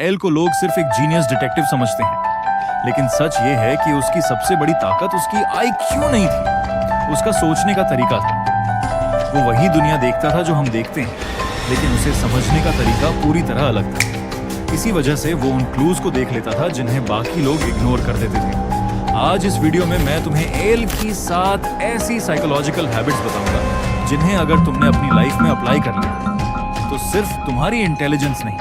L को लोग सिर्फ एक जीनियस डिटेक्टिव समझते हैं, लेकिन सच ये है कि उसकी सबसे बड़ी ताकत उसकी आईक्यू नहीं थी, उसका सोचने का तरीका था। वो वही दुनिया देखता था जो हम देखते हैं, लेकिन उसे समझने का तरीका पूरी तरह अलग था। इसी वजह से वो उन क्लूज को देख लेता था जिन्हें बाकी लोग इग्नोर कर देते थे। आज इस वीडियो में मैं तुम्हें एल की 7 ऐसी साइकोलॉजिकल हैबिट्स बताऊंगा जिन्हें अगर तुमने अपनी लाइफ में अप्लाई कर लिया तो सिर्फ तुम्हारी इंटेलिजेंस नहीं,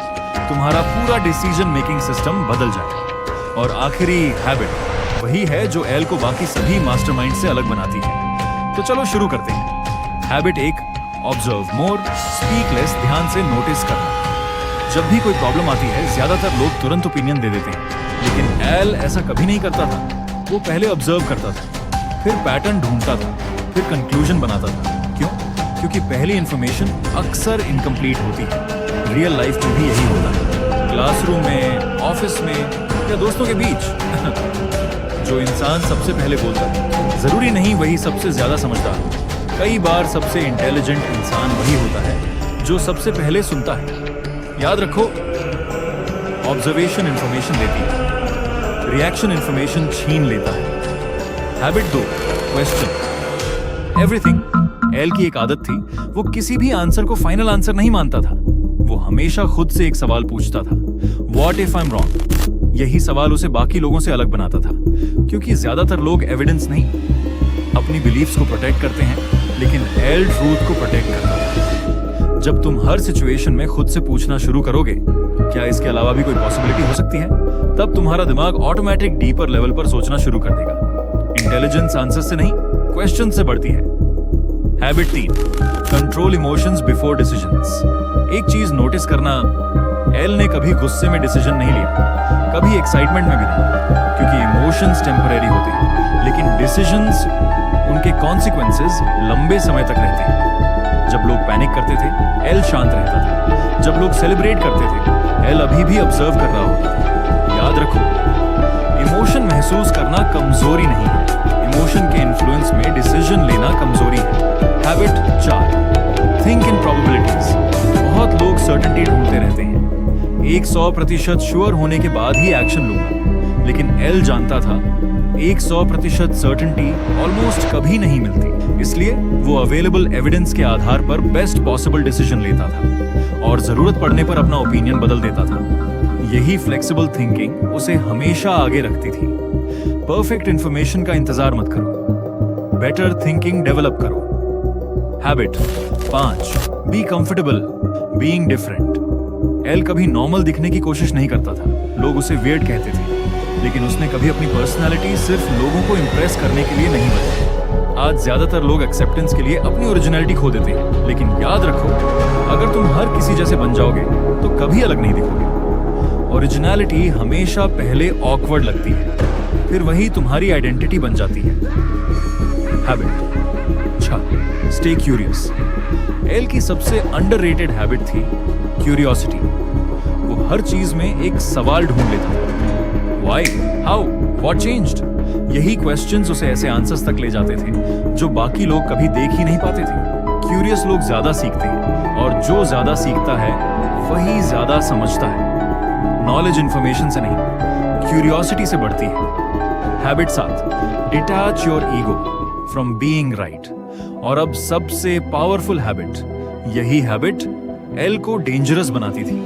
तुम्हारा पूरा डिसीजन मेकिंग सिस्टम बदल जाएगा। और आखिरी हैबिट वही है जो एल को बाकी सभी मास्टरमाइंड से अलग बनाती है। तो चलो शुरू करते हैं। हैबिट 1, ऑब्जर्व मोर, स्पीक लेस। ध्यान से नोटिस करना। जब भी कोई प्रॉब्लम आती है, ज्यादातर लोग तुरंत ओपिनियन दे देते हैं, लेकिन एल ऐसा कभी नहीं करता था। वो पहले ऑब्जर्व करता था, फिर पैटर्न ढूंढता था, फिर कंक्लूजन बनाता था। क्यों? क्योंकि पहली इंफॉर्मेशन अक्सर इनकम्प्लीट होती है। रियल लाइफ में भी यही होता है, क्लासरूम में, ऑफिस में या दोस्तों के बीच। जो इंसान सबसे पहले बोलता है, जरूरी नहीं वही सबसे ज्यादा समझदार हो। कई बार सबसे इंटेलिजेंट इंसान वही होता है जो सबसे पहले सुनता है। याद रखो, ऑब्जर्वेशन इंफॉर्मेशन देती है, रिएक्शन इंफॉर्मेशन छीन लेता है। Habit 2, question everything. एल की एक आदत थी, वो किसी भी आंसर को फाइनल आंसर नहीं मानता था। वो हमेशा खुद से एक सवाल पूछता था, what if I am wrong. यही सवाल उसे बाकी लोगों से अलग बनाता था, क्योंकि ज्यादातर लोग एविडेंस नहीं, अपनी बिलीफ्स को प्रोटेक्ट करते हैं, लेकिन एल ट्रूथ को प्रोटेक्ट करता था। जब तुम हर सिचुएशन में खुद से पूछना शुरू करोगे, क्या इसके अलावा भी कोई पॉसिबिलिटी हो सकती है, तब तुम्हारा दिमाग ऑटोमेटिक डीपर लेवल पर सोचना शुरू कर देगा। इंटेलिजेंस आंसर से नहीं, क्वेश्चन से बढ़ती है। Habit 3, control emotions before decisions. एक चीज नोटिस करना, एल ने कभी गुस्से में डिसीजन नहीं लिया, कभी एक्साइटमेंट में भी नहीं, क्योंकि इमोशंस टेम्परेरी होते हैं, लेकिन डिसीजंस, उनके कॉन्सिक्वेंसेस लंबे समय तक रहते हैं। जब लोग पैनिक करते थे, एल शांत रहता था। जब लोग सेलिब्रेट करते थे, एल अभी भी ऑब्जर्व कर रहा होता था। याद रखो, इमोशन महसूस करना कमजोरी नहीं है, इमोशन के इन्फ्लुएंस में डिसीजन लेना कमजोरी है। Habit 4, think in probabilities. बहुत लोग सर्टेनिटी ढूंढते रहते हैं, 100% श्योर होने के बाद ही एक्शन लूंगा, लेकिन एल जानता था 100% सर्टेनिटी ऑलमोस्ट कभी नहीं मिलती। इसलिए वो अवेलेबल एविडेंस के आधार पर बेस्ट पॉसिबल डिसीजन लेता था और जरूरत पड़ने पर अपना ओपिनियन बदल देता था। यही फ्लेक्सिबल थिंकिंग उसे हमेशा आगे रखती थी। परफेक्ट इंफॉर्मेशन का इंतजार मत करो, बेटर थिंकिंग डेवलप करो। Habit 5, be comfortable being different. L कभी नॉर्मल दिखने की कोशिश नहीं करता था, लोग उसे वियर्ड कहते थे, लेकिन उसने कभी अपनी पर्सनालिटी सिर्फ लोगों को इंप्रेस करने के लिए नहीं बदली। आज ज्यादातर लोग एक्सेप्टेंस के लिए अपनी ओरिजिनलिटी खो देते हैं, लेकिन याद रखो, अगर तुम हर किसी जैसे बन जाओगे तो कभी अलग नहीं दिखोगे। ओरिजिनलिटी हमेशा पहले ऑकवर्ड लगती है, फिर वही तुम्हारी आइडेंटिटी बन जाती है। Habit 6, stay curious. एल की सबसे अंडररेटेड हैबिट थी क्यूरियोसिटी। वो हर चीज में एक सवाल ढूंढ लेता था। Why, how, what changed. यही क्वेश्चंस उसे ऐसे आंसर्स तक ले जाते थे जो बाकी लोग कभी देख ही नहीं पाते थे। क्यूरियस लोग ज्यादा सीखते हैं, और जो ज्यादा सीखता है वही ज्यादा समझता है। नॉलेज इंफॉर्मेशन से नहीं, क्यूरियोसिटी से बढ़ती है। Habit 7, detach your ego from being right. और अब सबसे पावरफुल हैबिट, यही हैबिट एल को डेंजरस बनाती थी।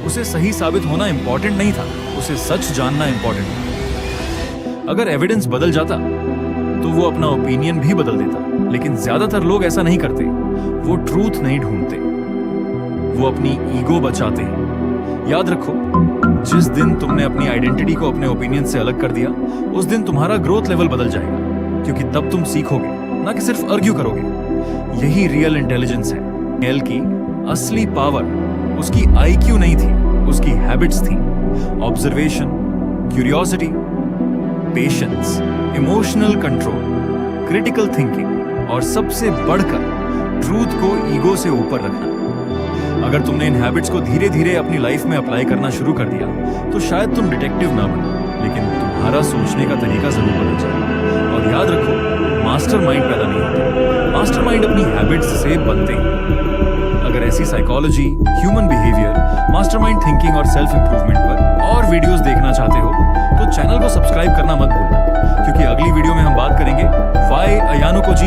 उसे सही साबित होना इंपॉर्टेंट नहीं था, उसे सच जानना इंपॉर्टेंट था। अगर एविडेंस बदल जाता तो वो अपना ओपिनियन भी बदल देता, लेकिन ज्यादातर लोग ऐसा नहीं करते। वो ट्रूथ नहीं ढूंढते, वो अपनी ईगो बचाते हैं। याद रखो, जिस दिन तुमने अपनी आइडेंटिटी को अपने ओपिनियन से अलग कर दिया, उस दिन तुम्हारा ग्रोथ लेवल बदल जाएगा, क्योंकि तब तुम सीखोगे, ना कि सिर्फ आर्ग्यू करोगे। यही रियल इंटेलिजेंस है। एल की असली पावर उसकी आईक्यू नहीं थी, उसकी हैबिट्स थी। Observation, curiosity, patience, emotional control, critical thinking और सबसे बढ़कर ट्रूथ को ईगो से ऊपर रखना। अगर तुमने इन हैबिट्स को धीरे धीरे अपनी लाइफ में अप्लाई करना शुरू कर दिया तो शायद तुम डिटेक्टिव ना बनो, लेकिन तुम्हारा सोचने का तरीका जरूर बदल जाए। और याद रखो, मास्टरमाइंड पैदा नहीं होते, मास्टरमाइंड अपनी हैबिट्स से बनते हैं। अगर ऐसी psychology, human behaviour, mastermind thinking और सेल्फ इंप्रूवमेंट पर वीडियोस देखना चाहते हो तो चैनल को सब्सक्राइब करना मत भूलना, क्योंकि अगली वीडियो में हम बात करेंगे वाई अयानुको जी